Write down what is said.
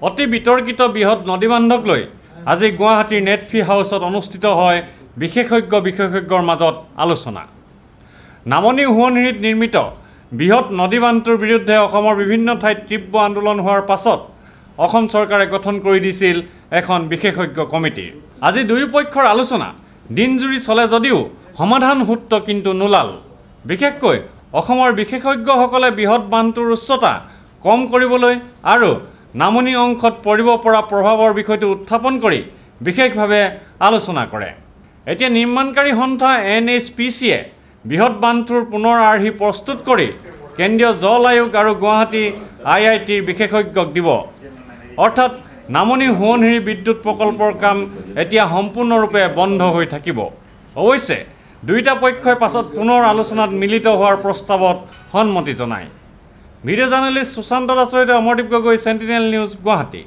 অতি বিতৰ্কিত বৃহৎ নদীবান্ধক লৈ আজি গুৱাহাটীৰ নেটফি হাউচত অনুষ্ঠিত হয় বিশেষজ্ঞৰ মাজত আলোচনা। নামনি সোৱণশিৰিত নিৰ্মিত বৃহৎ নদীবান্ধটোৰ বিৰুদ্ধে অসমৰ বিভিন্ন ঠাইত তীব্ৰ আন্দোলন হোৱাৰ পাছত অসম চৰকাৰে গঠন কৰি দিছিল এখন বিশেষজ্ঞ কমিটি। আজি দুয়োপক্ষৰ আলোচনা দিনজুৰি চলে যদিও সমাধান সূত্ৰ কিন্তু নোলাল। বিশেষকৈ অসমৰ বিশেষজ্ঞসকলে বৃহৎ বান্ধটোৰ উচ্চতা কম কৰিবলৈ আৰু নামনি অংশত পৰিব পৰা প্ৰভাৱৰ বিষয়টো উত্থাপন কৰি বিশেষভাৱে আলোচনা কৰে। এতিয়া নিৰ্মাণকাৰী সংস্থা NHPCয়ে বৃহৎ বান্ধটোৰ পুনৰ আৰ্হি প্ৰস্তুত কৰি কেন্দ্ৰীয় জল আয়োগ আৰু গুৱাহাটী IITৰ বিশেষজ্ঞক দিব। অৰ্থাৎ নামনি সোৱণশিৰি বিদ্যুৎ প্ৰকল্পৰ কাম এতিয়া সম্পূৰ্ণৰূপে বন্ধ হৈ থাকিব। অৱশ্যে দুয়োটা পক্ষই পাছত পুনৰ আলোচনাত মিলিত হোৱাৰ প্ৰস্তাৱত সন্মতি জনায়। ভিডিঅ' জাৰ্নেলিষ্ট সুশান্ত দাসৰ সৈতে অমৰদীপ গগৈ, চেণ্টিনেল নিউজ, গুৱাহাটী।